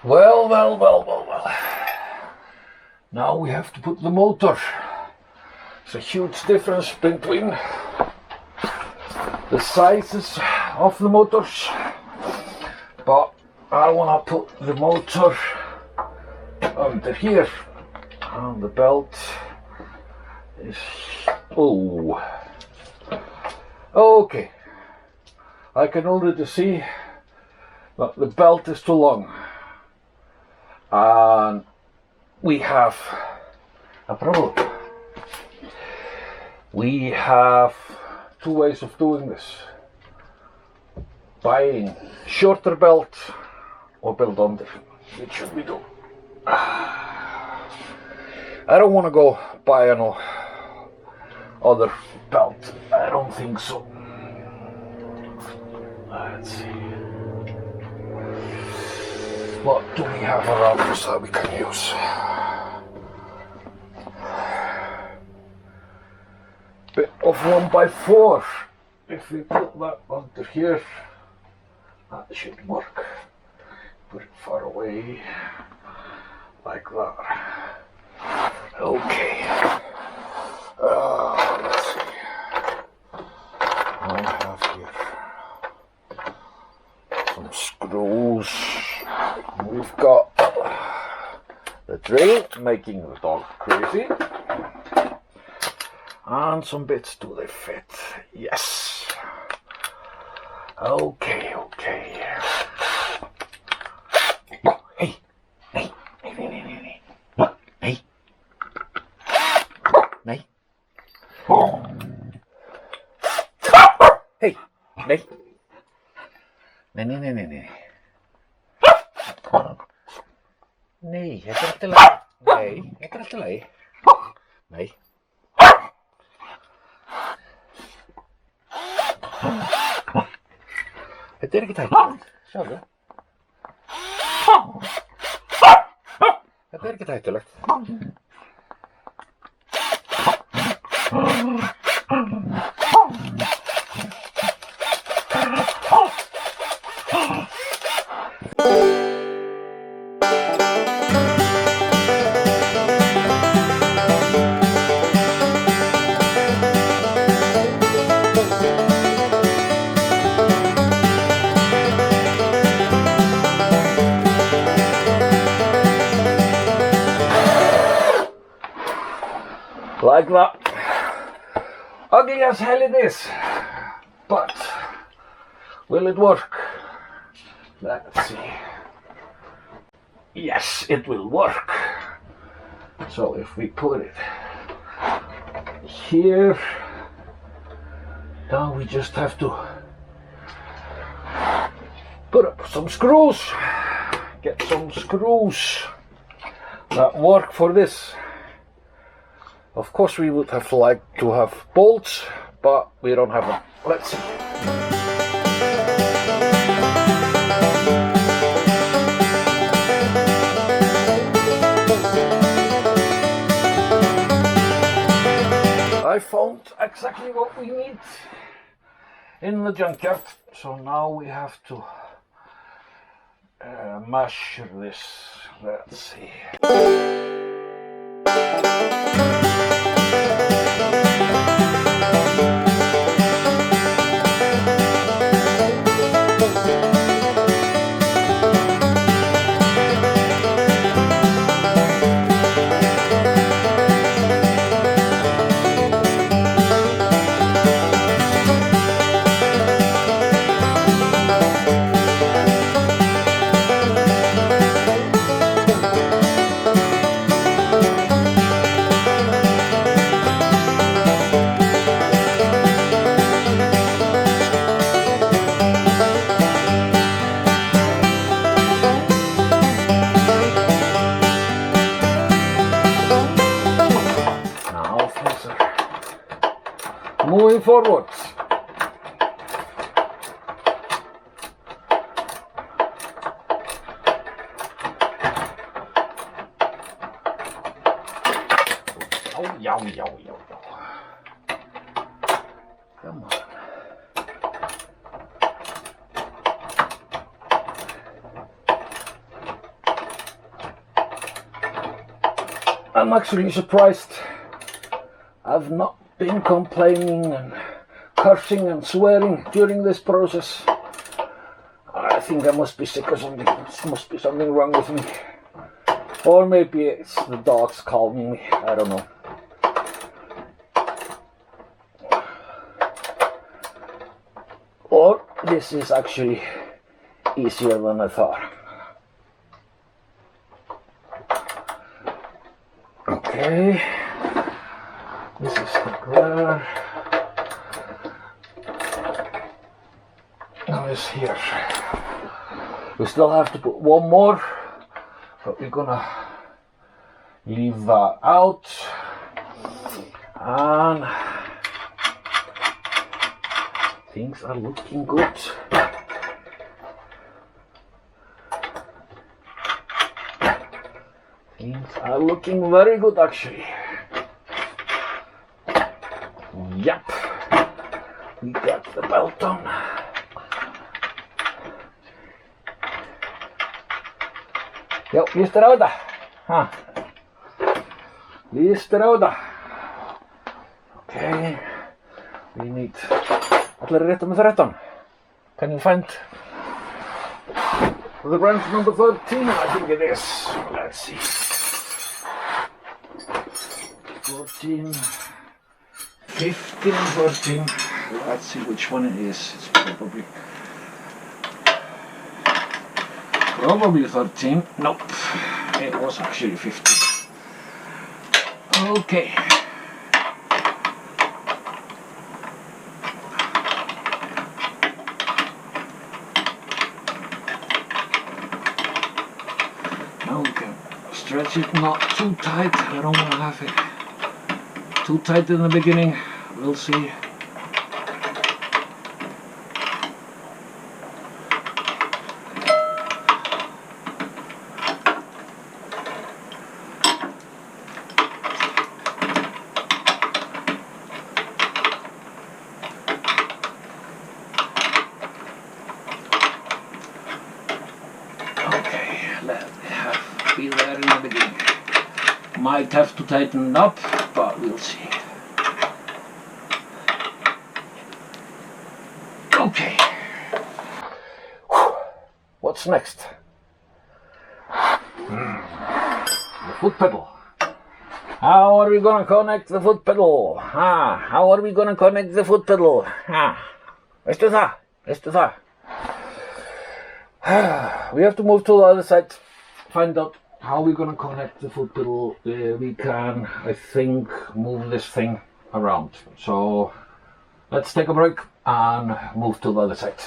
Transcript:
Well. Now we have to put the motor. There's a huge difference between the sizes of the motors, but I want to put the motor under here, and the belt is, okay, I can already see that the belt is too long, and we have a problem. We have two ways of doing this: buying shorter belt or belt under. Which should we do? I don't want to go buy no other belt. I don't think so. Let's see. What do we have around us that we can use? Bit of 1x4. If we put that under here, that should work. Put it far away, like that. Okay. Let's see. I have here some screws. We've got the drill making the dog crazy, and some bits do they fit. Yes. Okay. Nee, jag kan inte lägga. Nej, jag kan inte lägga. Nej. Het er ikke teit. Ser du? Het er ikke teit, eller? Like that. Ugly as hell it is, but will it work? Let's see. Yes, it will work. So if we put it here, now we just have to put up some screws, get some screws that work for this. Of course we would have liked to have bolts, but we don't have them. Let's see. I found exactly what we need in the junkyard, so now we have to measure this. Let's see. Moving forwards. Yow. Come on. I'm actually surprised I've not been complaining and cursing and swearing during this process. I think I must be sick or something. There must be something wrong with me. Or maybe it's the dogs calming me. I don't know. Or this is actually easier than I thought. Okay. This is the glare. Now it's here. We still have to put one more, but we're gonna leave that out. And things are looking good. Things are looking very good actually. Yep. We got the belt on. Jo, lister auta. Lister auta. Okay. We need... Allir rétt með 13. Can you find the branch number 13? I think it is. Let's see. 14, 15, 14. Let's see which one it is. It's probably 13. Nope. It was actually 15. Okay. Now we can stretch it not too tight. I don't want to have it too tight in the beginning. We'll see. Be there in the beginning. Might have to tighten it up, but we'll see. Okay. What's next? The foot pedal. How are we gonna connect the foot pedal? How are we gonna connect the foot pedal? Veistu það? Veistu það? We have to move to the other side. Find out how we're gonna connect the foot pedal. We can, I think, move this thing around. So let's take a break and move to the other side.